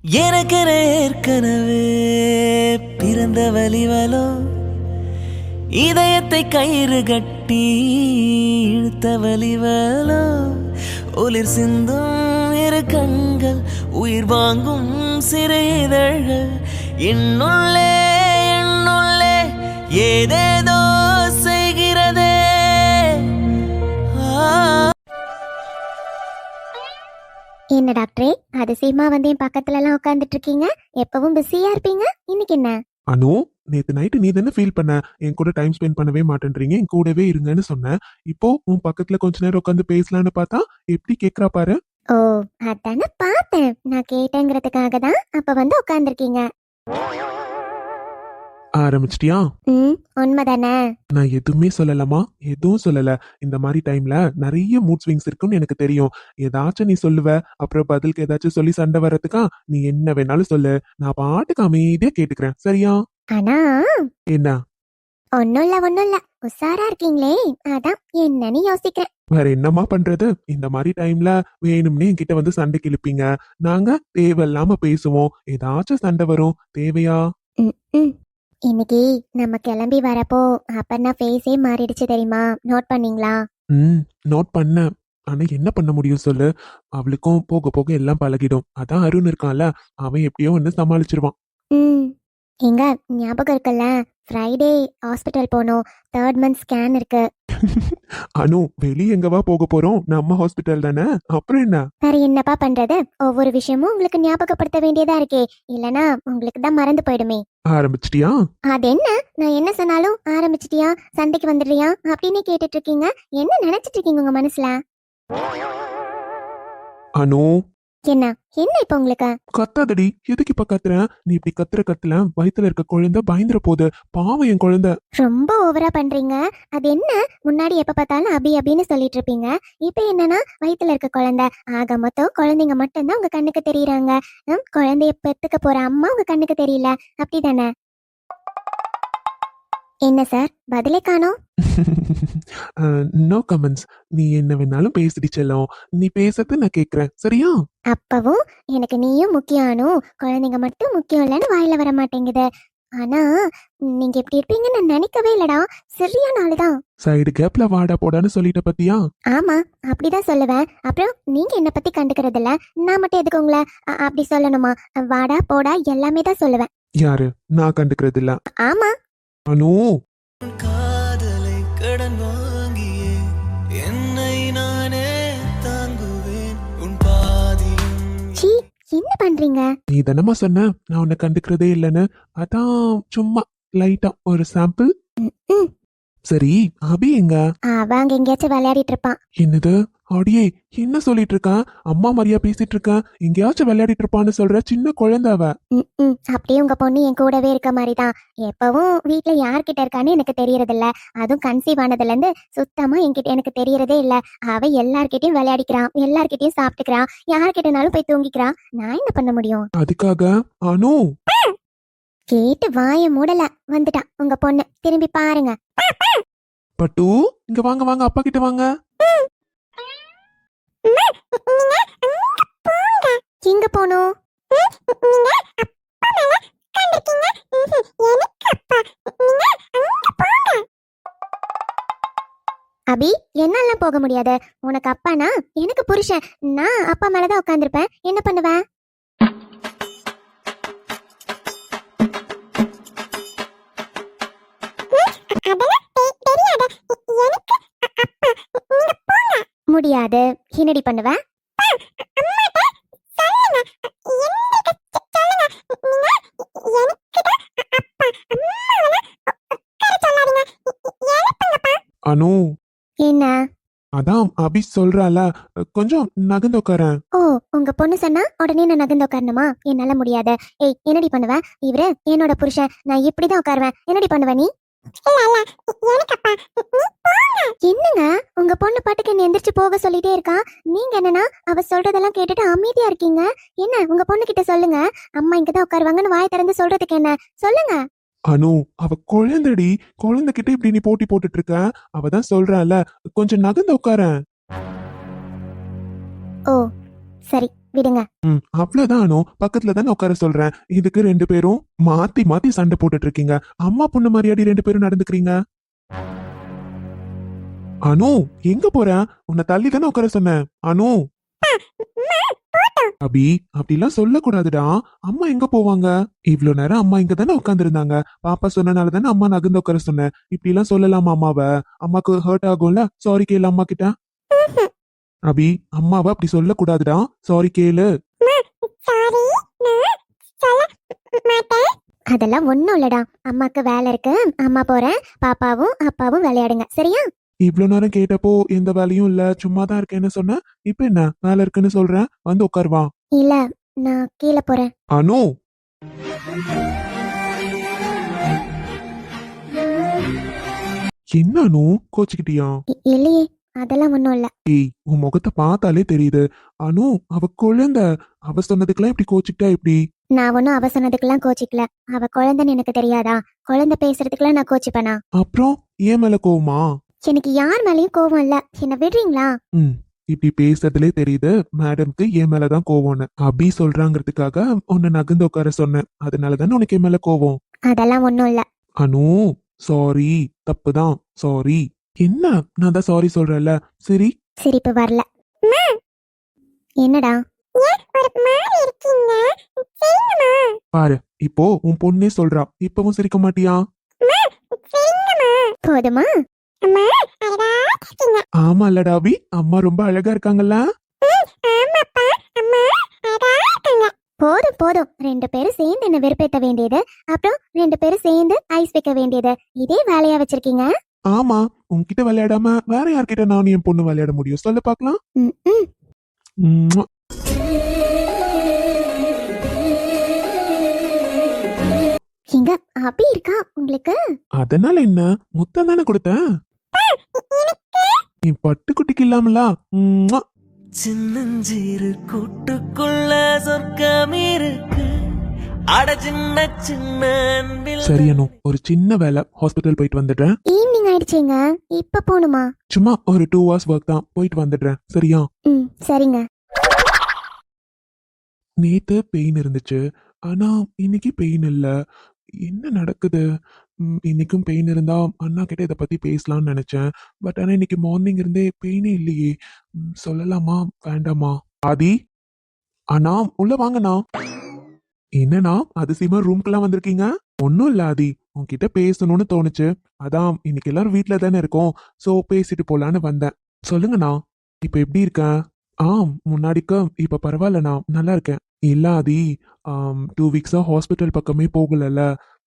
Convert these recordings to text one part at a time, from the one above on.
எனக்கென ஏற்கனவே பிறந்த வலிவலோ, இதயத்தை கயிறு கட்டி இழுத்த வலிவலோ, ஒளிர் சிந்தும் இரு கண்கள், உயிர் வாங்கும் சிறு இதழ்கள், என்னுள்ளே என்னுள்ளே ஏதேதோ செய்கிறதே. என்ன டாக்டரே, அதிசயமா வந்து என் பக்கத்துல எல்லாம் உட்காந்துட்டு இருக்கீங்க. எப்பவும் பிஸியா இருப்பீங்க, இன்னைக்கு என்ன? அனு, நேத்து நைட்டு நீ தானே ஃபீல் பண்ண என் கூட டைம் ஸ்பெண்ட் பண்ணவே மாட்டேன்றீங்க, என் கூடவே இருங்கன்னு சொன்ன. இப்போ உன் பக்கத்துல கொஞ்ச நேரம் உட்காந்து பேசலான்னு பார்த்தா எப்படி கேக்குறா பாரு. ஓ, அதானே பார்த்தேன். நான் கேட்டேங்கிறதுக்காக தான் அப்ப வந்து உட்காந்துருக்கீங்க. ஆரம்பிச்சிட்டியா? உண்மைதானே? நான் எதுவுமே சொல்லலாமா? எதுவும் சொல்லல. இந்த மாதிரி டைம்ல நிறைய மூட் ஸ்விங்ஸ் இருக்குன்னு எனக்கு தெரியும். ஏதாச்சும் நீ சொல்லுவ, அப்புறம் பதிலுக்கு ஏதாச்சும் சொல்லி சண்டை வர்றதுக்கா? நீ என்ன வேணாலும் சொல்லு, நான் பாட்டுக்கு அமைதியா கேட்டுக்கிறேன், சரியா? ஆனா என்ன? ஒன்னும் இல்ல, உஷாரா இருக்கீங்களே, அதான் என்னன்னு யோசிக்கிறேன். வேற என்னமா பண்றது? இந்த மாதிரி டைம்ல வேணும்னே என்கிட்ட வந்து சண்டைக்கு இழுப்பீங்க. நாங்க தேவையில்லாம பேசுவோம், ஏதாச்சும் சண்டை வரும். தேவையா? இன்னைக்கு நம்ம கிளம்பி வரப்போ அப்பன்னா ஃபேஸே மாறிடுச்சு தெரியுமா? நோட் பண்ணீங்களா? நோட் பண்ண. ஆனா என்ன பண்ண முடியும் சொல்லு? அவளுக்கும் போக போக எல்லாம் பழகிடும். அதான் அருண் இருக்கான்ல, அவன் எப்படியோ வந்து சமாளிச்சிருவான். எங்க ஞாபகம் இருக்குல்ல, ஃப்ரைடே ஹாஸ்பிட்டல் போனோம். 3rd month ஸ்கேன் இருக்கு. அனு, வெளியே எங்கவா போக போறோம்? நம்ம ஹாஸ்பிட்டல் தானே, அப்புறம் என்ன? வேற என்னப்பா பண்றது? ஒவ்வொரு விஷயமும் உங்களுக்கு ஞாபகப்படுத்த வேண்டியதா இருக்கே, இல்லனா உங்களுக்கு தான் மறந்து போயிடுமே. ஆரம்பிச்சிட்டியா? அது என்ன, நான் என்ன சொன்னாலும் ஆரம்பிச்சிட்டியா, சண்டைக்கு வந்துடுறியா அப்படின்னு கேட்டுட்டு இருக்கீங்க. என்ன நினைச்சிட்டு இருக்கீங்க உங்க மனசுல? அனு, என்ன என்ன இப்ப உங்களுக்கு? கத்தாதடி. எதுக்கு இப்ப கத்துற? நீ இப்படி கத்துல வயித்துல இருக்க குழந்தை பயந்துற போது. பாவம் என் குழந்தை. ரொம்ப ஓவரா பண்றீங்க. அது என்ன, முன்னாடி எப்ப பார்த்தாலும் அபி அபின்னு சொல்லிட்டு இருப்பீங்க. இப்ப என்னன்னா வயித்துல இருக்க குழந்தை. ஆக மொத்தம் குழந்தைங்க மட்டும்தான் உங்க கண்ணுக்கு தெரியறாங்க. குழந்தைய பெத்துக்க போற அம்மா உங்க கண்ணுக்கு தெரியல, அப்படிதானே? என்ன சார், பதிலே காணோம்? No comments. நீ என்ன வேணாலும் பேசிடி செல்லம். நீ பேசுறது நான் கேக்குறேன், சரியா? அப்பவும் எனக்கு நீயும் முக்கியானோ, குழந்தைங்க மட்டும் முக்கியம் இல்லைன்னு வாயில வர மாட்டேங்குது. ஆனா நீங்க எப்படி இருப்பீங்கன்னு நான் நினைக்கவே இல்லடா. சரியான ஆளுதான். சைடு கேப்ல வாடா போடான்னு சொல்லிட்ட பத்தியா? ஆமா, அப்படிதான் சொல்லுவேன். அப்புறம் நீங்க என்ன பத்தி கண்டுக்கிறது இல்ல, நான் மட்டும் எதுக்கு உங்களை அப்படி சொல்லணுமா? வாடா போடா எல்லாமே தான் சொல்லுவேன். யாரு? நான் கண்டுக்கிறது இல்ல. ஆமா. அனு, காதலை கடன் வாங்கியே என்னை நானே தாங்குவேன் உன் பாதியும். சீ, என்ன பண்றீங்க? நீ தானமா சொன்ன நான் உன்னை கண்டுக்கிறதே இல்லைன்னு. அதான் சும்மா லைட்டா ஒரு சாம்பிள். சரி, அபி எங்க? அவங்க எங்கேயாச்சும் விளையாடிட்டு இருப்பான். என்னது? அடியே, என்ன சொல்லிட்டு இருக்க? அம்மா மாதிரியா பேசிட்டு இருக்க? எங்கேயாச்சும் விளையாடிட்டு இருப்பான்னு சொல்ற? சின்ன குழந்தை அவ. அப்படியே உங்க பொண்ணு என் கூடவே இருக்க மாதிரிதான். எப்பவும் வீட்டுல யார்கிட்ட இருக்கான்னு எனக்கு தெரியறது இல்ல. அதுவும் கன்சீவ் ஆனதுல இருந்து சுத்தமா என்கிட்ட எனக்கு தெரியறதே இல்ல. அவ எல்லார்கிட்டயும் விளையாடிக்கிறான், எல்லார்கிட்டயும் சாப்பிட்டுக்கிறான், யார்கிட்டனாலும் போய் தூங்கிக்கிறான். நான் என்ன பண்ண முடியும்? அதுக்காக அனு. கேட்டு வாய மூடல, வந்துட்டா உங்க பொண்ணு. திரும்பி பாருங்க. பட்டு, இங்க வாங்க வாங்க, அப்பா கிட்ட வாங்க. எங்க போனோம்? அபி, என்னால போக முடியாது. உனக்கு அப்பானா எனக்கு புருஷன். நான் அப்பா மேலதான் உட்காந்துருப்பேன். என்ன பண்ணுவேன்? முடியாது. என்னடி பண்ணுவேன்? அனு, என்ன? அதான் அபி சொல்றால, கொஞ்சம் நகர்ந்து உட்காரேன். ஓ, உங்க பொண்ணு சொன்னா உடனே நான் நகர்ந்து உட்காரணுமா? என்னால முடியாது. ஏய், என்னடி பண்ணுவ? இவரு என்னோட புருஷன், நான் இப்படிதான் உட்காருவேன். என்னடி பண்ணுவ நீ? என்னங்க, உங்க பொண்ணு பாட்டுக்கு என்ன எந்திரிச்சு போக சொல்லிட்டே இருக்கா. நீங்க என்னன்னா அவ சொல்றதெல்லாம் கேட்டுட்டு அமைதியா இருக்கீங்க. என்ன, உங்க பொண்ணு கிட்ட சொல்லுங்க, அம்மா இங்கதான் உட்காருவாங்கன்னு வாய் திறந்து சொல்றதுக்கு என்ன? சொல்லுங்க. அனு, அவ குழந்தைடி. குழந்தைகிட்ட இப்படி நீ போட்டி போட்டுட்டு இருக்க. அவதான் சொல்றால, கொஞ்சம் நகர்ந்து உட்காரேன். ஓ, சரி, விடுங்க. அவ்வளவுதான் அனு, பக்கத்துல தானே உட்கார சொல்றேன். இதுக்கு ரெண்டு பேரும் மாத்தி மாத்தி சண்டை போட்டுட்டு இருக்கீங்க. அம்மா பொண்ணு மாதிரியாடி ரெண்டு பேரும் நடந்துக்கிறீங்க. அனு, எங்க போற? உன்னை தள்ளி தானே உட்கார சொன்னேன். அனு, அபி, அப்படிலாம் சொல்லக்கூடாதுடா. அம்மா எங்க போவாங்க? இவ்ளோ நேரம் அம்மா இங்க தானே உட்கார்ந்து இருந்தாங்க. பாப்பா சொன்னனால தானே அம்மா நகர்ந்து உட்கார சொன்னேன். இப்படி எல்லாம் சொல்லலாமா அம்மாவ? அம்மாக்கு ஹர்ட் ஆகும்ல. சாரி கேளு அம்மா கிட்ட. அபி, அம்மாவ அப்படி சொல்லக்கூடாதுடா. சாரி கேளு. அதெல்லாம் ஒண்ணும் இல்லடா. அம்மாக்கு வேலை இருக்கு, அம்மா போறேன். பாப்பாவும் அப்பாவும் விளையாடுங்க, சரியா? இவ்ளோ நேரம் கேட்டப்போ எந்த வேலையும் இல்ல, சும்மா தான் இருக்கேன்னு சொன்ன. இப்ப என்ன வேலை இருக்குன்னு சொல்றேன்? வந்து உட்காருவா. இல்ல, நான் கீழே போறேன். அனு, என்ன அனு, கோச்சுக்கிட்டியா? இல்லையே, அதெல்லாம் ஒண்ணும் இல்ல. ஏய், உன் முகத்தை பார்த்தாலே தெரியுது. அனு, அவ குழந்தை. அவ சொன்னதுக்கெல்லாம் இப்படி கோச்சுக்கிட்டா எப்படி? நான் ஒன்னும் அவ சொன்னதுக்கெல்லாம் கோச்சிக்கல. அவ குழந்தைன்னு எனக்கு தெரியாதா? குழந்தை பேசுறதுக்கெல்லாம் நான் கோச்சிப்பேனா? அப்புறம் ஏன் மேல கோவமா? எனக்கு யார் மேலயும் கோவம் இல்ல. என்ன விடுறீங்களா? ம் இப்படி பேசுறதுலே தெரியுது மேடம்க்கு என் மேலதான் கோவம்னு. அபி சொல்றாங்கிறதுக்காக உன்னை நகர்ந்து உட்கார சொன்னேன். அதனாலதானே உனக்கு என் மேல கோவம். அதெல்லாம் ஒண்ணும் இல்ல. அனு, சாரி, தப்புதான், சாரி. என்ன, நான் தான் சாரி சொல்றேன்ல. சரி. சிரிப்பு வரல. என்னடா? பாரு, இப்போ உன் பொண்ணே சொல்றா. இப்பவும் சிரிக்க மாட்டியா? போதுமா? ஆமா இல்லடா அபி, அம்மா ரொம்ப அழகா இருக்காங்கல்ல. போதும் போதும், ரெண்டு பேரும் சேர்ந்து என்ன வெறுப்பேத்த வேண்டியது, அப்புறம் ரெண்டு பேரும் சேர்ந்து ஐஸ் வைக்க வேண்டியது, இதே வேலையா வச்சிருக்கீங்க. ஆமா, உன்கிட்ட விளையாடாம வேற யார்கிட்ட நான் என் பொண்ணு விளையாட முடியும் சொல்ல பாக்கலாம். ம்ம். இங்க அபி இருக்கா உங்களுக்கு? அதனால என்ன, முத்தம் தானே கொடுத்தேன். நீ பட்டுக்குட்டிக்கு இல்லாமலா? ம்ம். சின்னஞ்சிறு கூட்டுக்குள்ள சொர்க்கம் இருக்கு. அட சின்ன சின்ன அன்பில் சரி அனு, ஒரு சின்ன வேலை, ஹாஸ்பிட்டல் போயிட்டு வந்துடுறேன். ஈவினிங் ஆயிடுச்சுங்க, இப்ப போணுமா? சும்மா ஒரு 2 hours ஒர்க் தான், போயிட்டு வந்துடுறேன். சரியா? சரிங்க. நேத்து பெயின் இருந்துச்சு, ஆனா இன்னைக்கு பெயின் இல்ல. என்ன நடக்குது? இன்னைக்கும் பெயின் இருந்தா அண்ணா கிட்ட இதை பத்தி பேசலாம்னு நினைச்சேன். பட் ஆனா இன்னைக்கு மார்னிங் இருந்தே பெயினே இல்லையே. சொல்லலாமா வேண்டாமா? ஆதி, அண்ணா உள்ள வாங்கண்ணா. என்னண்ணா அதிசயமா ரூம்க்குலாம் வந்திருக்கீங்க? ஒன்னும் இல்ல ஆதி, உன்கிட்ட பேசணும்னு தோணுச்சு. அதான் இன்னைக்கு எல்லாரும் வீட்ல தானே இருக்கோம், சோ பேசிட்டு போலான்னு வந்தேன். சொல்லுங்கண்ணா, இப்ப எப்படி இருக்க? முன்னாடிக்கு இப்ப பரவாயில்லண்ணா, நல்லா இருக்கேன். இல்ல ஆதி, 2 வீக்ஸா ஹாஸ்பிட்டல் பக்கமே போகலல்ல.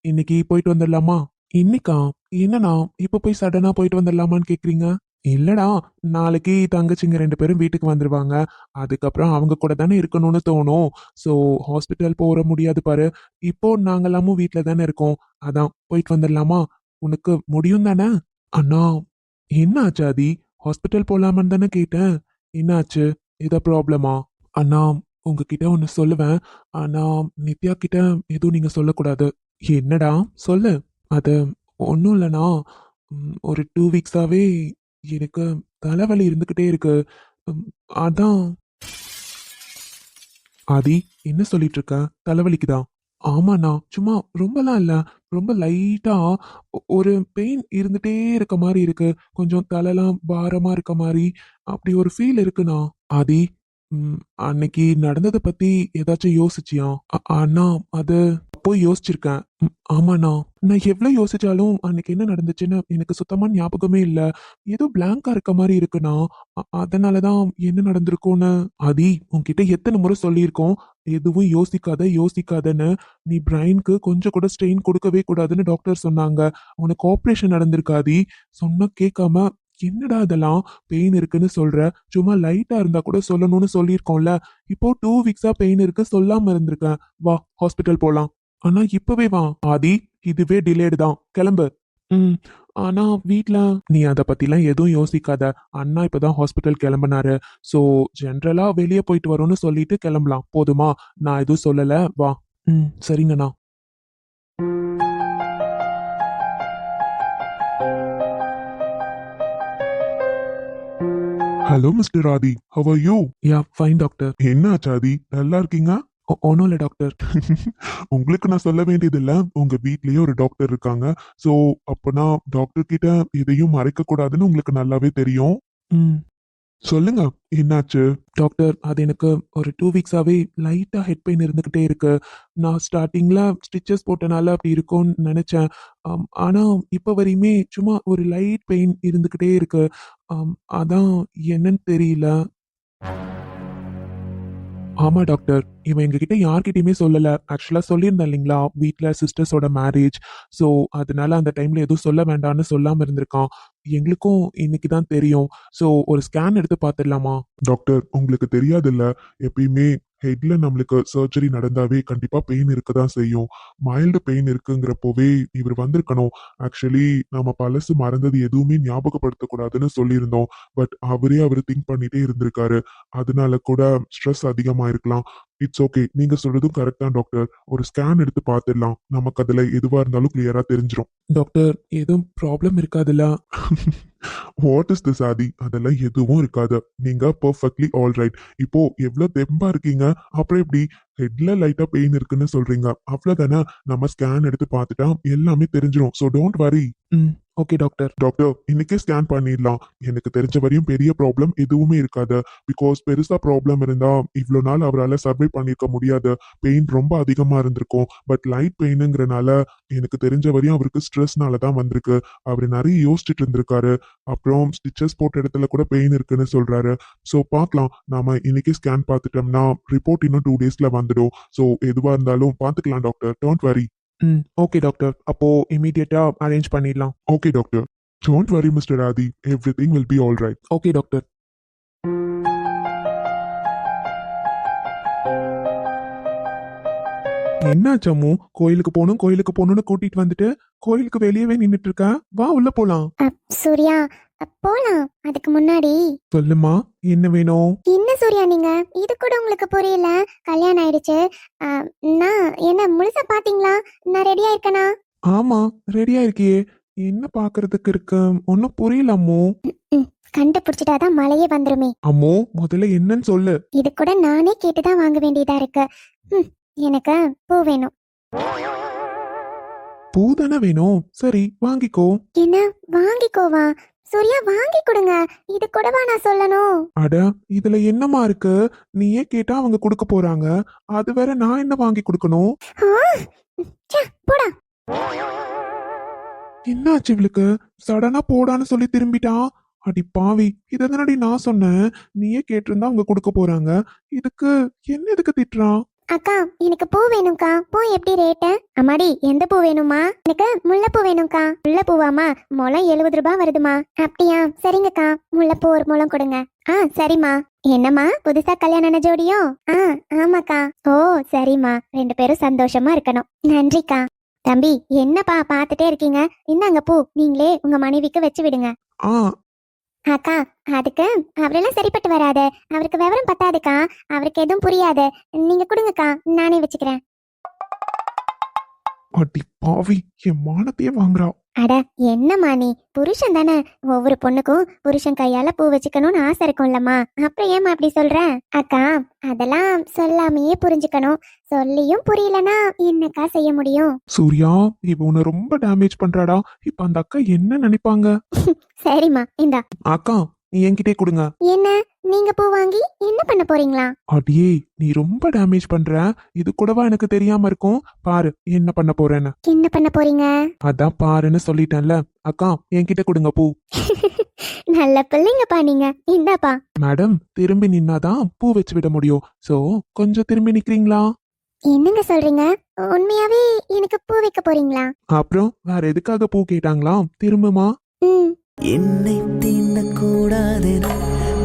இன்னைக்கு போயிட்டு வந்துடலாமா? இன்னைக்கா? என்னண்ணா இப்ப போய் சடனா போயிட்டு வந்துடலாமான்னு கேக்குறீங்க? இல்லடா, நாளைக்கு தங்கச்சிங்க 2 பேரும் வீட்டுக்கு வந்துருவாங்க. அதுக்கப்புறம் அவங்க கூட தானே இருக்கணும்னு தோணும். சோ ஹாஸ்பிட்டல் போற முடியாது பாரு. இப்போ நாங்கெல்லாமும் வீட்ல தானே இருக்கோம். அதான் போயிட்டு வந்துடலாமா? உனக்கு முடியும் தானே? அண்ணா, என்ன ஆச்சு ஆதி? ஹாஸ்பிட்டல் போலாமான்னு தானே கேட்டேன். என்ன ஆச்சு? ஏதா ப்ராப்ளமா? அண்ணா, உங்ககிட்ட ஒன்னு சொல்லுவேன். ஆனா நித்யா கிட்ட எதுவும் நீங்க சொல்லக்கூடாது. என்னடா சொல்லு. அது ஒன்றும் இல்லைண்ணா, ஒரு 2 வீக்ஸாவே எனக்கு தலைவலி இருந்துகிட்டே இருக்கு. ம், அதான். ஆதி, என்ன சொல்லிட்டு இருக்க? தலைவலிக்குதா? ஆமாண்ணா, சும்மா ரொம்பலாம் இல்ல, ரொம்ப லைட்டா ஒரு பெயின் இருந்துட்டே இருக்க மாதிரி இருக்கு. கொஞ்சம் தலைலாம் பாரமா இருக்க மாதிரி அப்படி ஒரு ஃபீல் இருக்குண்ணா. ஆதி, ம், அன்னைக்கு நடந்ததை பத்தி ஏதாச்சும் யோசிச்சியா? அண்ணா, அது போய் யோசிச்சிருக்கேன். ஆமாண்ணா, நான் எவ்வளவு யோசிச்சாலும் அன்னைக்கு என்ன நடந்துச்சுன்னு எனக்கு சுத்தமா ஞாபகமே இல்ல. ஏதோ பிளாங்கா இருக்க மாதிரி இருக்குண்ணா. அதனாலதான் என்ன நடந்திருக்கும்னு. ஆதி, உன்கிட்ட எத்தனை முறை சொல்லியிருக்கோம், எதுவும் யோசிக்காத யோசிக்காதன்னு. நீ பிரைனுக்கு கொஞ்சம் கூட ஸ்ட்ரெயின் கொடுக்கவே கூடாதுன்னு டாக்டர் சொன்னாங்க. உனக்கு ஆப்ரேஷன் நடந்திருக்காதி. சொன்னா கேட்காம என்னடா இதெல்லாம், பெயின் இருக்குன்னு சொல்ற, சும்மா லைட்டா இருந்தா கூட சொல்லணும்னு சொல்லியிருக்கோம்ல. இப்போ 2 வீக்ஸா பெயின் இருக்கு சொல்லாம இருந்திருக்கேன். வா ஹாஸ்பிட்டல் போலாம். ஆனா இப்பவே வா. ஆதி, இதுவே டிலேடு தான், கிளம்பு. ம் ஆனா வீட்ல நீ அத பத்திலாம் எதுவும் யோசிக்காத. அண்ணா இப்பதான் ஹாஸ்பிட்டல் கிளம்பினாரு. சோ ஜென்ரலா வெளியே போயிட்டு வரோம்னு சொல்லிட்டு கிளம்பலாம், போதுமா? நான் எதுவும் சொல்லல, வா. சரிங்கண்ணா. Hello mister Adhi, how are you? Ya fine doctor. என்ன ஆச்சு ஆதி, நல்லா இருக்கீங்க? ஒன்றும் இல்லை டாக்டர். உங்களுக்கு நான் சொல்ல வேண்டியதில்ல, உங்க வீட்லயே ஒரு டாக்டர் இருக்காங்க. ஸோ அப்பனா டாக்டர் கிட்ட எதையும் மறைக்க கூடாதுன்னு உங்களுக்கு நல்லாவே தெரியும். ம். சொல்லுங்க, என்னாச்சு? டாக்டர், அது எனக்கு ஒரு 2 வீக்ஸாவே லைட்டா ஹெட் பெயின் இருந்துகிட்டே இருக்கு. நான் ஸ்டார்டிங்ல ஸ்டிச்சஸ் போட்டனால அப்படி இருக்கும்னு நினைச்சேன். ஆனா இப்ப வரையுமே சும்மா ஒரு லைட் பெயின் இருந்துகிட்டே இருக்கு. அதான் என்னன்னு தெரியல. ஆமா டாக்டர். இவன் எங்ககிட்ட யார்கிட்டயுமே சொல்லல. ஆக்சுவலா சொல்லியிருந்தேன் இல்லைங்களா, வீட்ல சிஸ்டர்ஸோட மேரேஜ். ஸோ அதனால அந்த டைம்ல எதுவும் சொல்ல வேண்டாம்னு சொல்லாம இருந்திருக்கான். எங்களுக்கும் இன்னைக்கு தான் தெரியும். ஸோ ஒரு ஸ்கேன் எடுத்து பார்த்துடலாமா? டாக்டர், உங்களுக்கு தெரியாதுல்ல, எப்பயுமே ஹெட்ல நம்மளுக்கு சர்ஜரி நடந்தாவே கண்டிப்பா பெயின் இருக்க தான் செய்யும். மைல்டு பெயின் இருக்குங்கிறப்போவே இவர் வந்திருக்கணும். ஆக்சுவலி நம்ம பழசு மறந்தது எதுவுமே ஞாபகப்படுத்தக்கூடாதுன்னு சொல்லியிருந்தோம். பட் அவர் திங்க் பண்ணிட்டே இருந்திருக்காரு. அதனால கூட ஸ்ட்ரெஸ் அதிகமா இருக்கலாம். It's okay. நீங்க சொல்றதும் கரெக்ட் தான் டாக்டர். ஒரு ஸ்கேன் எடுத்து பார்த்துடலாம். நமக்கு அதுல எதுவா இருந்தாலும் கிளியரா தெரிஞ்சிடும். டாக்டர், எதுவும் ப்ராப்ளம் இருக்காதுல்ல? வாட் இஸ் திஸ் ஆதி? அதெல்லாம் எதுவும் இருக்காது. நீங்க பெர்ஃபெக்ட்லி ஆல் ரைட். இப்போ எவ்வளவு தெம்பா இருக்கீங்க, அப்புறம் எப்படி ஹெட்ல லைட்டா பெயின் இருக்குன்னு சொல்றீங்க? அவ்வளவுதானே. நம்ம ஸ்கேன் எடுத்து பார்த்துட்டா எல்லாமே தெரிஞ்சிடும். So don't worry. Okay doctor. Doctor, இன்னைக்கே ஸ்கேன் பண்ணிடலாம். எனக்கு தெரிஞ்ச வரையும் பெரிய ப்ராப்ளம் எதுவுமே இருக்காது. பிகாஸ் பெருசா ப்ராப்ளம் இருந்தா இவ்வளவு நாள் அவரால் சர்வை பண்ணிருக்க முடியாது. பெயின் ரொம்ப அதிகமா இருந்திருக்கும். பட் லைட் பெயினுங்கிறனால எனக்கு தெரிஞ்ச வரையும் அவருக்கு ஸ்ட்ரெஸ்னால தான் வந்திருக்கு. அவர் நிறைய யோசிச்சுட்டு இருந்திருக்காரு. அப்புறம் ஸ்டிச்சஸ் போட்ட இடத்துல கூட பெயின் இருக்குன்னு சொல்றாரு. ஸோ பார்க்கலாம். நாம இன்னைக்கே ஸ்கேன் பார்த்துட்டோம்னா ரிப்போர்ட் இன்னும் 2 டேஸ்ல வந்துடும். ஸோ எதுவா இருந்தாலும் பார்த்துக்கலாம் doctor. Don't worry. Okay doctor. அப்போ இமீடியட்டா அரேஞ்ச் பண்ணிடலாம். Okay doctor. Don't worry mister Adhi. Everything will be all right. Okay doctor. என்னாச்சு அம்மு? கோயிலுக்கு போகணும்னு கூட்டிட்டு வந்துட்டு கோயிலுக்கு வெளியவே நின்னுட்டு இருக்க. வா உள்ள போலாம். சூர்யா, போலாம். அதுக்கு முன்னாடி சொல்லுமா, என்ன வேணும்? என்ன சூர்யா நீங்க இது கூட உங்களுக்கு புரியல? கல்யாணம் ஆயிடுச்சு. நான் என்ன முழுசா பாத்தீங்களா? நான் ரெடியா இருக்கேனா? ஆமா, ரெடியா இருக்கியே. என்ன பாக்குறதுக்கு இருக்கு? ஒன்னும் புரியல அம்மு. கண்டுபிடிச்சிட்டாதான் மழையே வந்துருமே. அம்மு, முதல்ல என்னன்னு சொல்லு. இது கூட நானே கேட்டுதான் வாங்க வேண்டியதா இருக்கு. எனக்கு பூ வேணும். பூ தானே வேணும்? சரி, வாங்கிக்கோ. என்ன வாங்கிக்கோவா? சூர்யா, வாங்கி கொடுங்க. இது கூடவா நான் சொல்லணும்? அட, இதுல என்னமா இருக்கு? நீயே கேட்டா அவங்க கொடுக்க போறாங்க. அது வேற நான் என்ன வாங்கி கொடுக்கணும்? போடா. என்னாச்சு இவளுக்கு? சடனா போடான்னு சொல்லி திரும்பிட்டா. அடி பாவி, இதனாடி நான் சொன்னேன். நீயே கேட்டிருந்தா அவங்க கொடுக்க போறாங்க. இதுக்கு என்ன எதுக்கு திட்டுறான்? அக்கா, எனக்கு பூ வேணும்க்கா. பூ எப்படி ரேட்டு? அம்மாடி, எந்த பூ வேணுமா? எனக்கு முல்லைப்பூ வேணும்க்கா. முல்லைப்பூவாமா? முளம் 70 ரூபாய் வருதுமா. அப்படியா? சரிங்கக்கா, முல்லைப்பூ ஒரு முளம் கொடுங்க. சரிம்மா. என்னம்மா, புதுசா கல்யாணம் ஜோடியோ? ஆமாக்கா. ஓ சரிம்மா, 2 பேரும் சந்தோஷமா இருக்கணும். நன்றிக்கா. தம்பி, என்னப்பா பாத்துட்டே இருக்கீங்க? இந்தாங்க பூ, நீங்களே உங்க மனைவிக்கு வச்சு விடுங்க. அக்கா, அதுக்கு அவரெல்லாம் சரிப்பட்டு வராது. அவருக்கு விவரம் பத்தாதுக்கா. அவருக்கு எதுவும் புரியாது. நீங்க கொடுங்கக்கா, நானே வச்சுக்கிறேன். அடி பாவி, என் மானத்தையே வாங்குறா. அட என்னம்மா நீ? புருஷன் தானே. ஒவ்வொரு பொண்ணுக்கும் புருஷன் கையால பூ வச்சுக்கணும்னு ஆசை இருக்கும்லம்மா. அப்புறம் ஏமா அப்படி சொல்ற? அக்கா, அதெல்லாம் சொல்லாமையே புரிஞ்சுக்கணும். சொல்லியும் புரியலனா என்னக்கா செய்ய முடியும்? சூர்யா, இவ உன்னை ரொம்ப டேமேஜ் பண்றாடா. இப்ப அந்த அக்கா என்ன நினைப்பாங்க? சரிம்மா, இந்தா. அக்கா, நீ என்கிட்டே கொடுங்க. என்ன, நீங்க பூ வாங்கி என்ன பண்ண போறீங்களா? அடியே, நீ ரொம்ப டேமேஜ் பண்ற. இது கூடவா எனக்கு தெரியாம இருக்கும்? பாரு என்ன பண்ண போறேன்னு. என்ன பண்ண போறீங்க? அதான் பாருன்னு சொல்லிட்டேன்ல. அக்கா, என்கிட்ட கொடுங்க பூ. நல்ல பிள்ளைங்கப்பா நீங்க. இந்தாப்பா. மேடம், திரும்பி நின்னாதான் பூ வச்சு விட முடியும். சோ கொஞ்சம் திரும்பி நிக்கிறீங்களா? என்னங்க சொல்றீங்க? உண்மையாவே எனக்கு பூ வைக்க போறீங்களா? அப்புறம் வேற எதுக்காக பூ கேட்டாங்களா? திரும்புமா? என்னை தீண்டக்கூடாதென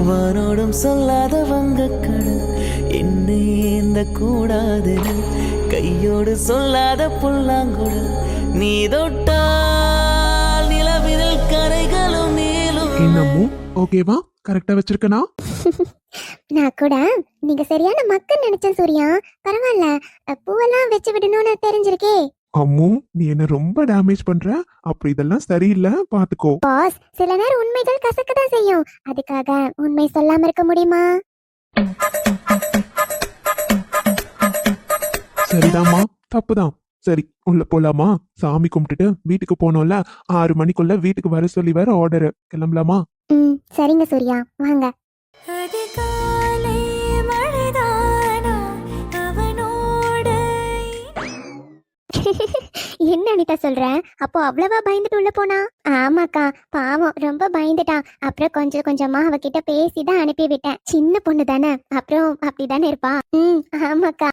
வானோடும் சொல்லாத வங்கக்கடல், என்னை ஏந்த கூடாதென கையோடு சொல்லாத புல்லாங்குழல், நீ தொட்டால் நிலவிதழ் கரைகளும் நீளும். இன்னமும் ஓகேவா? கரெக்டா வச்சிருக்கனா? நான் கூட நீங்க சரியான மக்கள் நினைச்சேன் சூர்யா. பரவாயில்ல, பூவெல்லாம் வச்சு விடணும்னு தெரிஞ்சிருக்கே. அம்மு, நீ என்ன ரொம்ப டேமேஜ் பண்ற. அப்படி இதெல்லாம் சரியில்லை, பாத்துக்கோ. பாஸ், சில நேரம் உண்மைகள் கசக்கதான் செய்யும். அதுக்காக உண்மை சொல்லாம இருக்க முடியுமா? சரிதாம்மா, தப்புதான். சரி, உள்ள போலாமா? சாமி கும்பிட்டுட்டு வீட்டுக்கு போனோம்ல, 6 மணிக்குள்ள வீட்டுக்கு வர சொல்லி வேற ஆர்டர். கிளம்பலாமா? சரிங்க சூர்யா, வாங்க. அதிகாலை மழைதானா அவனோடு. என்ன அனிதா சொல்ற? அப்போ அவ்வளவா பயந்துட்டு உள்ள போனா? ஆமாக்கா, பாவம் ரொம்ப பயந்துட்டான். அப்புறம் கொஞ்சம் கொஞ்சமா அவகிட்ட பேசிதான் அனுப்பி விட்டேன். சின்ன பொண்ணு தானே, அப்புறம் அப்படிதானே இருப்பா. ஆமாக்கா.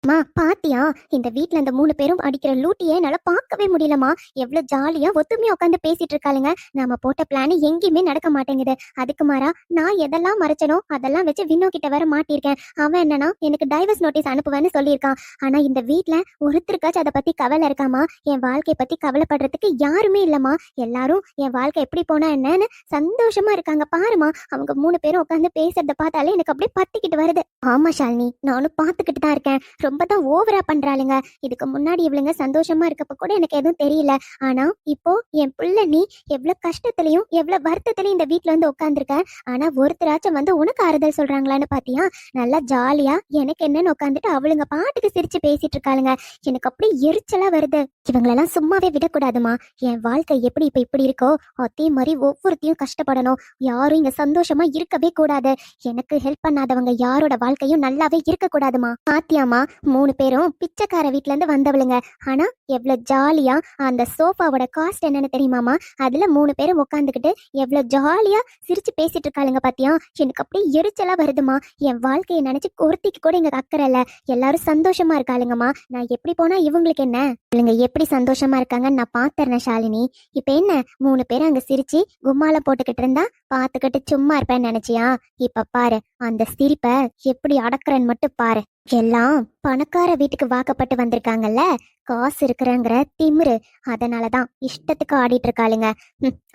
மா பாத்தியா, இந்த வீட்ல அந்த 3 பேரும் அடிக்கிற லூட்டியை என்னால பார்க்கவே முடியலமா. எவ்வளவு ஜாலியா ஒத்துமையா உட்காந்து பேசிட்டு இருக்காளுங்க. நாம போட்ட பிளான் எங்கேயுமே நடக்க மாட்டேங்குது. அதுக்கு மாறா நான் எதெல்லாம் மறைச்சனோ அதெல்லாம் வச்சு வினோ கிட்ட வேற மாட்டிருக்கேன். அவன் என்னன்னா எனக்கு டைவர்ஸ் நோட்டீஸ் அனுப்புவேன்னு சொல்லியிருக்கான். ஆனா இந்த வீட்ல ஒருத்தருக்காச்சும் அதை பத்தி கவலை இருக்காமா? என் வாழ்க்கையை பத்தி கவலைப்படுறதுக்கு யாருமே இல்லம்மா. எல்லாரும் என் வாழ்க்கை எப்படி போனா என்னன்னு சந்தோஷமா இருக்காங்க. பாருமா, அவங்க 3 பேரும் உட்காந்து பேசுறத பார்த்தாலே எனக்கு அப்படியே பத்திக்கிட்டு வருது. ஆமா ஷாலினி, நானும் பார்த்துக்கிட்டு தான் இருக்கேன். ரொம்ப தான் ஓவரா பண்றாளுங்க. இதுக்கு முன்னாடி இவளுங்க சந்தோஷமா இருக்கப்ப கூட எனக்கு எதுவும் தெரியல. ஆனா இப்போ என் புள்ள நீ எவ்வளவு கஷ்டத்திலையும் எவ்வளவு வருத்தத்திலையும் இந்த வீட்டுல வந்து உட்காந்துருக்க. ஆனா ஒருத்தராச்சும் வந்து உனக்கு ஆறுதல் சொல்றாங்களான்னு பாத்தியா? நல்லா ஜாலியா எனக்கு என்னன்னு உட்காந்துட்டு அவளுங்க பாட்டுக்கு சிரிச்சு பேசிட்டு இருக்காளுங்க. எனக்கு அப்படி எரிச்சலா வருது. இவங்களெல்லாம் சும்மாவே விடக்கூடாதுமா. என் வாழ்க்கை எப்படி இப்ப இப்படி இருக்கோ அதே மாதிரி ஒவ்வொருத்தையும் கஷ்டப்படணும். யாரும் இங்க சந்தோஷமா இருக்கவே கூடாது. எனக்கு ஹெல்ப் பண்ணாதவங்க யாரோட வாழ்க்கையும் நல்லாவே இருக்க கூடாதுமா. பாத்தியாமா, 3 பேரும் பிச்சைக்கார வீட்ல இருந்து வந்தவளுங்க. ஆனா எவ்வளவு ஜாலியா அந்த சோஃபாவோட காஸ்ட் என்னன்னு தெரியுமாமா? அதுல 3 பேரும் உட்காந்துக்கிட்டு எவ்வளவு ஜாலியா சிரிச்சு பேசிட்டு இருக்காளுங்க. பாத்தியா, எனக்கு அப்படியே எரிச்சலா வருதுமா. என் வாழ்க்கையை நினைச்சு ஒருத்திக்கு கூட இங்க அக்கறை இல்ல. எல்லாரும் சந்தோஷமா இருக்காளுங்கம்மா. நான் எப்படி போனா இவங்களுக்கு என்ன? இவங்க எப்படி சந்தோஷமா இருக்காங்கன்னு நான் பாத்துறேன் ஷாலினி. இப்ப என்ன 3 பேரும் அங்க சிரிச்சு கும்மால போட்டுக்கிட்டு இருந்தா பாத்துக்கிட்டு சும்மா இருப்பேன்னு நினைச்சியா? இப்ப பாரு, அந்த சிரிப்பை எப்படி அடக்குறேன்னு மட்டும் பாரு. எல்லாம் பணக்கார வீட்டுக்கு வாக்கப்பட்டு வந்திருக்காங்கல்ல, காசு இருக்கிறங்கிற திமிரு. அதனாலதான் இஷ்டத்துக்கு ஆடிட்டு இருக்காளுங்க.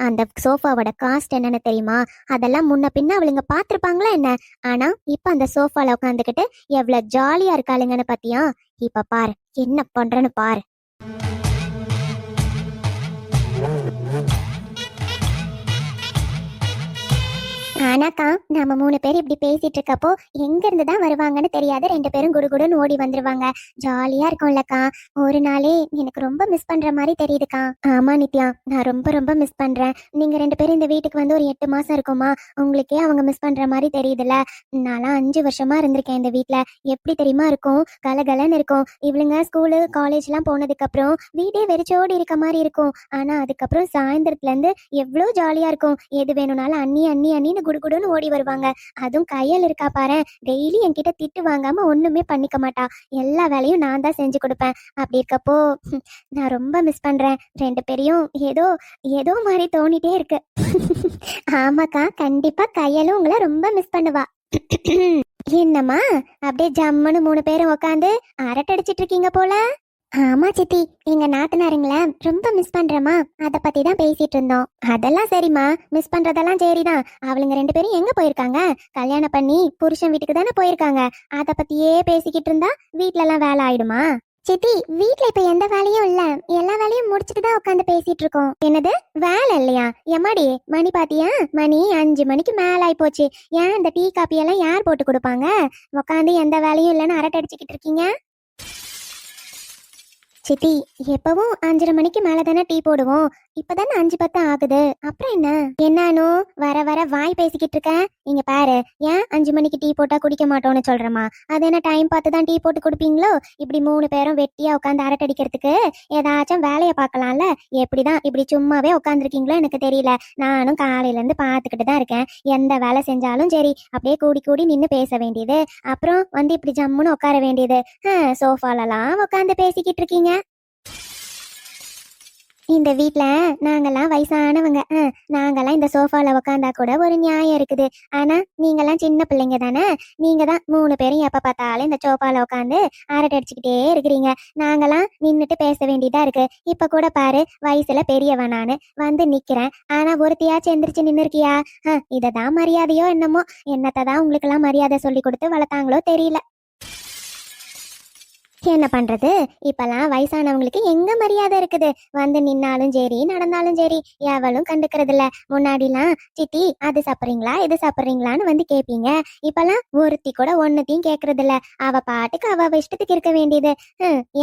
அந்த சோஃபாவோட காஸ்ட் என்னன்னு தெரியுமா? அதெல்லாம் முன்ன பின்ன அவளுங்க பாத்திருப்பாங்களா என்ன? ஆனா இப்ப அந்த சோஃபால உட்காந்துக்கிட்டு எவ்வளவு ஜாலியா இருக்காளுங்கன்னு பாத்தியா? இப்ப பாரு என்ன பண்றேன்னு பாரு. ஆனாக்கா, நாம 3 பேர் இப்படி பேசிட்டு இருக்கப்போ எங்க இருந்து தான் வருவாங்கன்னு தெரியாது. 2 பேரும் குடுகுடுன்னு ஓடி வந்துருவாங்க. ஜாலியா இருக்கும்லக்கா. ஒரு நாளே எனக்கு ரொம்ப மிஸ் பண்ற மாதிரி தெரியுதுக்கா. ஆமா நித்யா, நான் ரொம்ப ரொம்ப மிஸ் பண்றேன். நீங்க 2 பேரும் இந்த வீட்டுக்கு வந்து ஒரு 8 மாசம் இருக்குமா? உங்களுக்கே அவங்க மிஸ் பண்ற மாதிரி தெரியுதுல்ல. நான்லாம் 5 வருஷமா இருந்திருக்கேன் இந்த வீட்டுல. எப்படி தெரியுமா இருக்கும்? கலகலன்னு இருக்கும். இவளுங்க ஸ்கூலு காலேஜ் எல்லாம் போனதுக்கு அப்புறம் வீடே வெறிச்சோடி இருக்க மாதிரி இருக்கும். ஆனா அதுக்கப்புறம் சாயந்தரத்துல இருந்து எவ்வளவு ஜாலியா இருக்கும். எது வேணும்னாலும் அண்ணி அண்ணி அண்ணின்னு குடுகுடுன்னு ஓடி வருவாங்க. அதுவும் கையில் இருக்கா பாரு, டெய்லி என்கிட்ட திட்டு வாங்காம ஒண்ணுமே பண்ணிக்க மாட்டா. எல்லா வேலையும் நான் தான் செஞ்சு கொடுப்பேன். அப்படி இருக்கப்போ நான் ரொம்ப மிஸ் பண்றேன் 2 பேரையும். ஏதோ ஏதோ மாதிரி தோணிட்டே இருக்கு. ஆமாக்கா, கண்டிப்பா கையலும் உங்களை ரொம்ப மிஸ் பண்ணுவா. என்னம்மா அப்படியே ஜம்முன்னு 3 பேரும் உட்காந்து அரட்டை அடிச்சிட்டு இருக்கீங்க போல? ஆமா சித்தி, எங்க நாத்தனாருங்கள ரொம்ப மிஸ் பண்றமா, அத பத்தி தான் பேசிட்டு இருந்தோம். அதெல்லாம் சரிம்மா, மிஸ் பண்றதெல்லாம் சரிதான். அவளுங்க 2 பேரும் எங்க போயிருக்காங்க? கல்யாணம் பண்ணி புருஷன் வீட்டுக்கு தானே போயிருக்காங்க. அத பத்தியே பேசிக்கிட்டு இருந்தா வீட்ல எல்லாம் வேலை ஆயிடுமா? சித்தி, வீட்ல இப்ப எந்த வேலையும் இல்ல. எல்லா வேலையும் முடிச்சுட்டு தான் உட்காந்து பேசிட்டு இருக்கோம். என்னது வேலை இல்லையா? எம்மாடி, மணி பாத்தியா? மணி 5 மணிக்கு மேல ஆயி போச்சு. ஏன் இந்த டீ காப்பி எல்லாம் யார் போட்டு கொடுப்பாங்க? உட்காந்து எந்த வேலையும் இல்லைன்னு அரட்டை அடிச்சுக்கிட்டு இருக்கீங்க. சித்தி, எப்பவும் 5:30 மணிக்கு மேல தானே டீ போடுவோம். இப்பதானே 5:10 ஆகுது. அப்புறம் என்ன? என்னானோ வர வர வாய் பேசிக்கிட்டு இருக்க. இங்க பாரு, ஏன் 5 மணிக்கு டீ போட்டா குடிக்க மாட்டோம்னு சொல்றமா? அது என்ன டைம் பார்த்து தான் டீ போட்டு குடிப்பீங்களோ? இப்படி 3 பேரும் வெட்டியா உட்காந்து அரட்டடிக்கிறதுக்கு ஏதாச்சும் வேலையை பார்க்கலாம்ல. எப்படிதான் இப்படி சும்மாவே உட்காந்துருக்கீங்களோ எனக்கு தெரியல. நானும் காலையில இருந்து பார்த்துக்கிட்டு தான் இருக்கேன். எந்த வேலை செஞ்சாலும் சரி அப்படியே கூடி கூடி நின்று பேச வேண்டியது, அப்புறம் வந்து இப்படி ஜம்முன்னு உட்கார வேண்டியது. சோஃபாலலாம் உட்காந்து பேசிக்கிட்டு இருக்கீங்க. இந்த வீட்ல நாங்கெல்லாம் வயசானவங்க. நாங்கெல்லாம் இந்த சோஃபால உக்காந்தா கூட ஒரு நியாயம் இருக்குது. ஆனா நீங்கெல்லாம் சின்ன பிள்ளைங்க தானே. நீங்க தான் 3 பேரும் எப்ப பார்த்தாலும் இந்த சோஃபால உட்காந்து அரட்டை அடிச்சுக்கிட்டே இருக்கிறீங்க. நாங்கெல்லாம் நின்னுட்டு பேச வேண்டியதா இருக்கு. இப்ப கூட பாரு, வயசுல பெரியவன் நானு வந்து நிக்கிறேன். ஆனா ஒருத்தையாச்சும் எந்திரிச்சு நின்னு இருக்கியா? இததான் மரியாதையோ என்னமோ. என்னத்தான் உங்களுக்கு எல்லாம் மரியாதை சொல்லி கொடுத்து வளர்த்தாங்களோ தெரியல. என்ன பண்றது? இப்பலாம் வயசானவங்களுக்கு எங்க மரியாதை இருக்குது? வந்து நின்னாலும் சரி, நடந்தாலும் சரி, எவளும் கண்டுக்கிறது இல்ல. முன்னாடிலாம் சித்தி அது சாப்பிட்றீங்களா, இது சாப்பிட்றீங்களான்னு வந்து கேட்பீங்க. இப்பலாம் ஒருத்தி கூட ஒன்னுத்தையும் கேட்கறது இல்ல. அவ பாட்டுக்கு அவ இஷ்டத்துக்கு இருக்க வேண்டியது.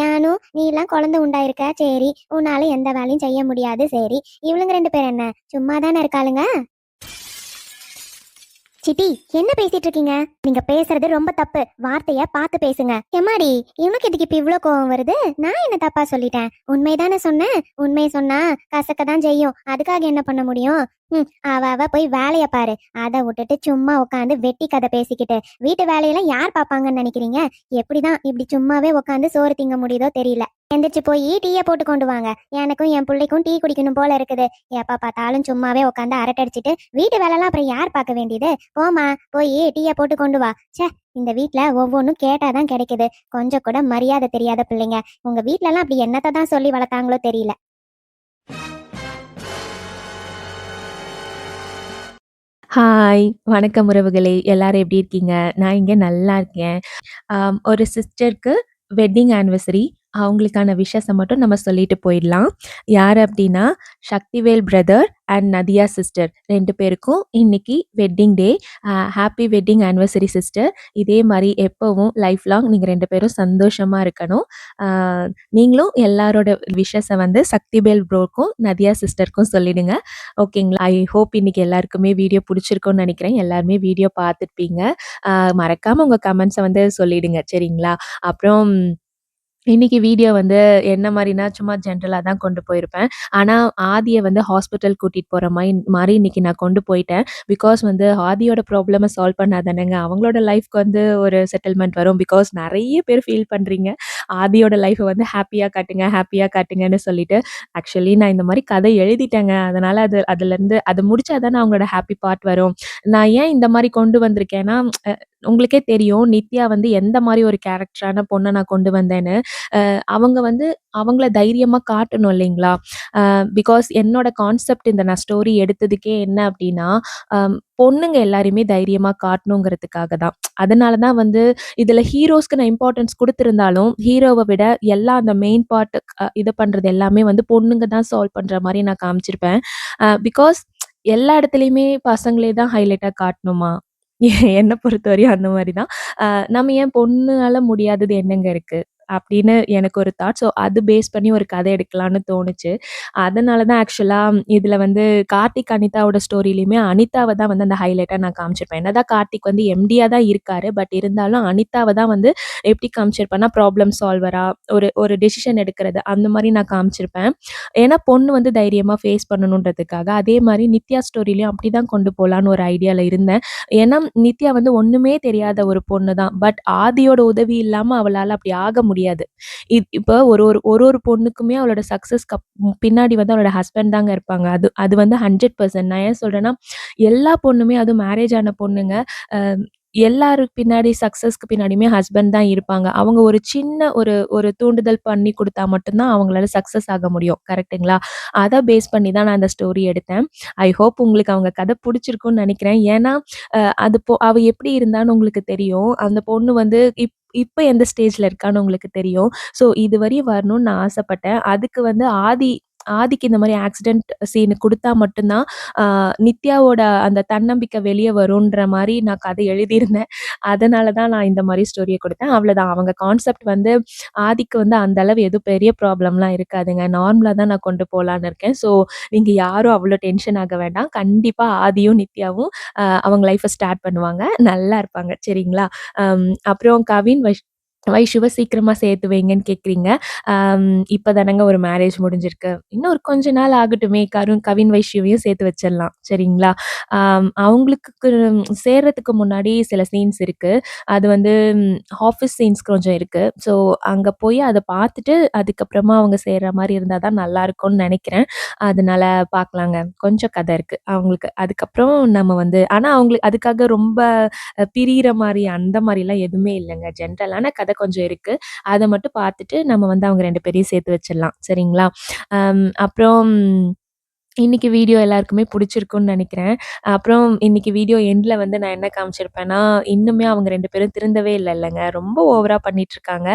ஏனும் நீ எல்லாம் குழந்தை உண்டாயிருக்க, சரி உன்னால எந்த வேலையும் செய்ய முடியாது, சரி. இவளுங்க 2 பேர் என்ன சும்மா தானே இருக்காளுங்க? சித்தி, என்ன பேசிட்டு இருக்கீங்க? நீங்க பேசுறது ரொம்ப தப்பு. வார்த்தைய பார்த்து பேசுங்க. எம்மாடி, இவனுக்கு எதுக்கு இப்ப இவ்ளோ கோவம் வருது? நான் என்ன தப்பா சொல்லிட்டேன்? உண்மைதானே சொன்னேன். உண்மையை சொன்னா கசக்க தான் செய்யும். அதுக்காக என்ன பண்ண முடியும்? அவ போய் வேலைய பாரு. அதை விட்டுட்டு சும்மா உட்காந்து வெட்டி கதை பேசிக்கிட்டு வீட்டு வேலையெல்லாம் யார் பாப்பாங்கன்னு நினைக்கிறீங்க? எப்படிதான் இப்படி சும்மாவே உட்காந்து சோறு திங்க முடியுதோ தெரியல. எந்திரிச்சு போய் டீயை போட்டு கொண்டு வாங்க. எனக்கும் என் பிள்ளைக்கும் டீ குடிக்கணும் போல இருக்குது. எப்ப பார்த்தாலும் சும்மாவே உட்காந்து அரட்டடிச்சிட்டு வீட்டு வேலைலாம் அப்புறம் யார் பார்க்க வேண்டியது? போமா, போய் டீயை போட்டு கொண்டு வா. ச்சே, இந்த வீட்ல ஒவ்வொன்றும் கேட்டாதான் கிடைக்குது. கொஞ்சம் கூட மரியாதை தெரியாத பிள்ளைங்க. உங்க வீட்ல எல்லாம் அப்படி என்னத்தை தான் சொல்லி வளர்த்தாங்களோ தெரியல. ஹாய்! வணக்கம் உறவுகளே! எல்லாரும் எப்படி இருக்கீங்க? நான் இங்க நல்லா இருக்கேன். ஒரு சிஸ்டருக்கு வெட்டிங் ஆனிவர்சரி. அவங்களுக்கான விஷஸ மட்டும் நம்ம சொல்லிட்டு போயிடலாம். யார் அப்படின்னா, Sakthivel brother and Nadiya sister 2 பேருக்கும் இன்னைக்கு wedding day. Happy wedding anniversary sister. இதே மாரி எப்பவும் லைஃப் லாங் நீங்க 2 பேரும் சந்தோஷமா இருக்கணும். அ நீங்களும் எல்லாரோட விஷஸ வந்து சக்திவேல் ப்ரோக்கும், நதியா சிஸ்டருக்கும் சொல்லிடுங்க. ஓகேங்களா? ஐ ஹோப் இன்னைக்கு எல்லாருக்குமே வீடியோ புடிச்சிருக்கும்னு நெனைக்கிறேன். எல்லாருமே வீடியோ பார்த்துருப்பீங்க. மறக்காம உங்க கமெண்ட்ஸ வந்து சொல்லிடுங்க. சரிங்களா? அப்புறம் இன்னைக்கு வீடியோ வந்து என்ன மாரினா, சும்மா ஜென்ரலா தான் கொண்டு போயிருப்பேன். ஆனா, ஆதிய வந்து ஹாஸ்பிட்டல் கூட்டிட்டு போற மாரி இன்னைக்கு நான் கொண்டு போயிட்டேன். பிகாஸ் வந்து ஆதியோட ப்ராப்ளம சால்வ் பண்ணா தானங்க அவங்களோட லைஃப்க்கு வந்து ஒரு செட்டில்மெண்ட் வரும். பிகாஸ் நெறைய பேர் ஃபீல் பண்றீங்க. ஆதியோட லைஃப வந்து ஹேப்பியா காட்டுங்க, ஹேப்பியா காட்டுங்கன்னு சொல்லிட்டு. ஆக்சுவலி நான் இந்த மாரி கதை எழுதிட்டேங்க. அதனால அதுலருந்து அது முடிச்சா தானே அவங்களோட ஹேப்பி பார்ட் வரும். நான் ஏன் இந்த மாரி கொண்டு வந்திருக்கேன்னா, உங்களுக்கே தெரியும் நித்யா வந்து எந்த மாரி ஒரு கேரக்டரான பொண்ண நான் கொண்டு வந்தேன்னு. அவங்க வந்து அவங்கள தைரியமா காட்டணும் இல்லைங்களா? பிகாஸ் என்னோட கான்செப்ட் இந்த நான் ஸ்டோரி எடுத்ததுக்கே என்ன அப்டின்னா, பொண்ணுங்க எல்லாரையுமே தைரியமா காட்டணுங்கிறதுக்காக தான். அதனால தான் வந்து இதுல ஹீரோஸ்க்கு நான் இம்பார்ட்டன்ஸ் குடுத்திருந்தாலும், ஹீரோவ விட எல்லா அந்த மெயின் பார்ட் இது பண்றது எல்லாமே வந்து பொண்ணுங்க தான் சால்வ் பண்ற மாரி நான் காமிச்சிருப்பேன். பிகாஸ் எல்லா இடத்துலயுமே பசங்களே தான் ஹைலைட்டா காட்டணுமா? என்ன பொறுத்தவரையும் அந்த மாரி தான். நம்ம ஏன் பொண்ணால முடியாதது என்னங்க இருக்கு? அப்படின்னு எனக்கு ஒரு தாட். ஸோ அது பேஸ் பண்ணி ஒரு கதை எடுக்கலான்னு தோணுச்சு. அதனால தான் ஆக்சுவலா இதுல வந்து கார்த்திக், அனிதாவோட ஸ்டோரிலயுமே அனிதாவ தான் வந்து அந்த ஹைலைட்டா நான் காமிச்சிருப்பேன். என்னதான் கார்த்திக் வந்து எம்டியா தான் இருக்காரு. பட் இருந்தாலும் அனிதாவ தான் வந்து எப்படி காமிச்சிருப்பேன்னா, ப்ராப்ளம் சால்வரா ஒரு ஒரு டெசிஷன் எடுக்கிறது அந்த மாரி நான் காமிச்சிருப்பேன். ஏன்னா பொண்ணு வந்து தைரியமா ஃபேஸ் பண்ணணுன்றதுக்காக. அதே மாரி நித்யா ஸ்டோரிலயும் அப்படிதான் கொண்டு போலான்னு ஒரு ஐடியால இருந்தேன். ஏன்னா, நித்யா வந்து ஒண்ணுமே தெரியாத ஒரு பொண்ணு தான். பட் ஆதியோட உதவி இல்லாம அவளால அப்படி ஆக முடியாது. இப்ப ஒரு ஒரு ஒரு ஒரு பொண்ணுக்குமே அவளோட சக்சஸ்க்கு பின்னாடி வந்து அவளோட ஹஸ்பண்ட் தாங்க இருப்பாங்க. அது அது வந்து 100% நான் ஏன் சொல்றேன்னா, எல்லா பொண்ணுமே அதுவும் மேரேஜ் ஆன பொண்ணுங்க, அ எல்லாருக்கு பின்னாடி சக்சஸ்க்கு பின்னாடியுமே ஹஸ்பண்ட் தான் இருப்பாங்க. அவங்க ஒரு சின்ன ஒரு ஒரு தூண்டுதல் பண்ணி குடுத்தா மட்டும் தான் அவங்களால சக்சஸ் ஆக முடியும். கரெக்ட்டுங்களா? அத பேஸ் பண்ணி தான் நான் அந்த ஸ்டோரி எடுத்தேன். ஐ ஹோப் உங்களுக்கு அவங்க கதை புடிச்சிருக்கும்னு நெனைக்கிறேன். ஏன்னா, அது அவ எப்படி இருந்தான்னு உங்களுக்கு தெரியும். அந்த பொண்ணு வந்து இப்ப எந்த ஸ்டேஜ்ல இருக்கான்னு உங்களுக்கு தெரியும். ஸோ இதுவரையும் வரணும்னு நான் ஆசைப்பட்டேன். அதுக்கு வந்து ஆதிக்கு இந்த மாரி ஆக்சிடென்ட் சீன் குடுத்தா மட்டும் தான், ஆ நித்யாவோட அந்த தன்னம்பிக்கை வெளிய வருன்ற மாரி நான் கதை எழுதியிருந்தேன். அதனால தான் நான் இந்த மாரி ஸ்டோரிய குடுத்தேன். அவ்வளதான். அவங்க கான்செப்ட் வந்து ஆதிக்கு வந்து அந்த அளவு எதுவும் பெரிய ப்ராப்ளம்லாம் இருக்காதுங்க. நார்மலா தான் நான் கொண்டு போலான்னு இருக்கேன். ஸோ நீங்க யாரும் அவ்ளோ டென்ஷன் ஆக வேண்டாம். கண்டிப்பா ஆதியும், நித்யாவும் அவங்க லைஃப்ப ஸ்டார்ட் பண்ணுவாங்க. நல்லா இருப்பாங்க. சரிங்களா? அப்புறம் கவின், வைஷுவ சீக்கிரமா சேர்த்து வைங்கன்னு கேட்குறீங்க. அம் இப்ப தானங்க ஒரு மேரேஜ் முடிஞ்சிருக்கு. இன்னும் ஒரு கொஞ்ச நாள் ஆகட்டுமே. கவின், வைஷ்யுவையும் சேர்த்து வச்சிடலாம். சரிங்களா? அவங்களுக்கு சேர்றதுக்கு முன்னாடி சில சீன்ஸ் இருக்கு. அது வந்து ஆஃபீஸ் சீன்ஸ் கொஞ்சம் இருக்கு. ஸோ அங்க போய் அத பார்த்துட்டு, அதுக்கப்புறமா அவங்க சேர்ற மாரி இருந்தா தான் நல்லாருக்கும்னு நெனைக்கிறேன். அதனால பார்க்கலாங்க. கொஞ்சம் கதை இருக்கு அவங்களுக்கு. அதுக்கப்புறம் நம்ம வந்து ஆனா அவங்களுக்கு அதுக்காக ரொம்ப பிரியிற மாரி அந்த மாரிலாம் எதுவுமே இல்லங்க. ஜென்ரலான கதை கொஞ்சம் இருக்கு. அத மட்டும் பார்த்துட்டு நம்ம வந்து அவங்க 2 பேரையும் சேர்த்து வச்சிடலாம். சரிங்களா? அப்புறம் இன்னைக்கு வீடியோ எல்லாருக்குமே புடிச்சிருக்கும்னு நெனைக்கிறேன். அப்புறம் இன்னைக்கு வீடியோ எண்ட்ல வந்து நான் என்ன காமிச்சிருப்பேன்னா, இன்னுமே அவங்க 2 பேரும் திருந்தவே இல்லல்லங்க. ரொம்ப ஓவரா பண்ணிட்டுருக்காங்க.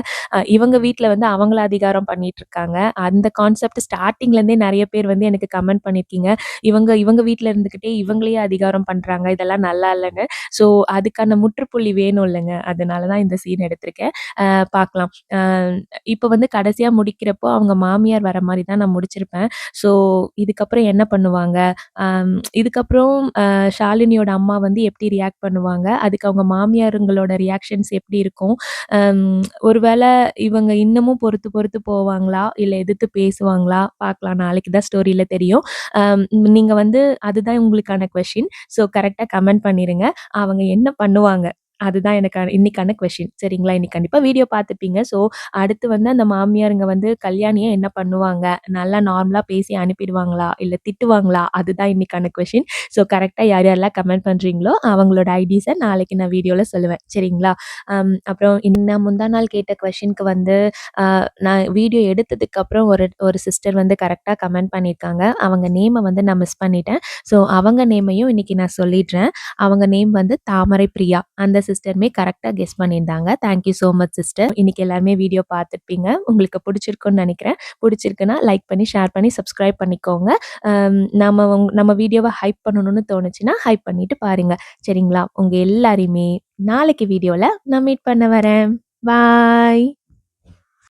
இவங்க வீட்ல வந்து அவங்கள அதிகாரம் பண்ணிட்டுருக்காங்க. அந்த கான்செப்ட் ஸ்டார்ட்டிங்லேருந்தே நெறைய பேர் வந்து எனக்கு கமெண்ட் பண்ணியிருக்கீங்க. இவங்க இவங்க வீட்ல இருந்துகிட்டே இவங்களையே அதிகாரம் பண்றாங்க. இதெல்லாம் நல்லா இல்லன்னு. ஸோ அதுக்கான முற்றுப்புள்ளி வேணும் இல்லங்க. அதனால தான் இந்த சீன் எடுத்திருக்கேன். பார்க்கலாம். இப்ப வந்து கடைசியா முடிக்கிறப்போ அவங்க மாமியார் வர மாரி தான் நான் முடிச்சிருப்பேன். ஸோ இதுக்கப்புறம் என்ன பண்ணுவாங்க? இதுக்கப்புறம் ஷாலினியோட அம்மா வந்து எப்படி ரியாக்ட் பண்ணுவாங்க? அதுக்கு அவங்க மாமியாருங்களோட ரியாக்ஷன்ஸ் எப்படி இருக்கும்? அம் ஒருவேள இவங்க இன்னமும் பொறுத்து பொறுத்து போவாங்களா? இல்ல எதிர்த்து பேசுவாங்களா? பார்க்கலாம். நாளைக்கு தான் ஸ்டோரியில தெரியும். அம் நீங்க வந்து அதுதான் உங்களுக்கான கொஸ்டின். ஸோ கரெக்ட்டா கமெண்ட் பண்ணிருங்க. அவங்க என்ன பண்ணுவாங்க? அதுதான் எனக்கான இன்னைக்கான கொஸ்டின். சரிங்களா? இன்னைக்கு கண்டிப்பா வீடியோ பார்த்துப்பீங்க. ஸோ அடுத்து வந்து அந்த மாமியாருங்க வந்து கல்யாணிய என்ன பண்ணுவாங்க? நல்லா நார்மலா பேசி அனுப்பிடுவாங்களா? இல்ல திட்டுவாங்களா? அதுதான் இன்னைக்கான கொஸ்டின். ஸோ கரெக்ட்டா யார் யாரெல்லாம் கமெண்ட் பண்றீங்களோ, அவங்களோட ஐடிஸ நாளைக்கு நான் வீடியோல சொல்லுவேன். சரிங்களா? அப்புறம் நான் முந்தா நாள் கேட்ட கொஸ்டினுக்கு வந்து நான் வீடியோ எடுத்ததுக்கப்புறம் ஒரு ஒரு சிஸ்டர் வந்து கரெக்ட்டா கமெண்ட் பண்ணியிருக்காங்க. அவங்க நேம வந்து நான் மிஸ் பண்ணிட்டேன். ஸோ அவங்க நேமையும் இன்னைக்கு நான் சொல்லிடுறேன். அவங்க நேம் வந்து தாமரை பிரியா. அந்த சிஸ்டருமே கரெக்ட்டா கெஸ் பண்ணியிருந்தாங்க. Thank you so much sister. இன்னைக்கு எல்லாருமே வீடியோ பார்த்துருப்பீங்க. உங்களுக்கு புடிச்சிருக்கும்னு நெனைக்கிறேன். புடிச்சிருக்குன்னா லைக் பண்ணி, ஷேர் பண்ணி, சப்ஸ்கிரைப் பண்ணிக்கோங்க. நம்ம வீடியோவ ஹைப் பண்ணணும்னு தோணுச்சுன்னா, ஹைப் பண்ணிட்டு பாருங்க. சரிங்களா? உங்க எல்லாரையுமே நாளைக்கு வீடியோல நான் மீட் பண்ண வரேன். பாய்.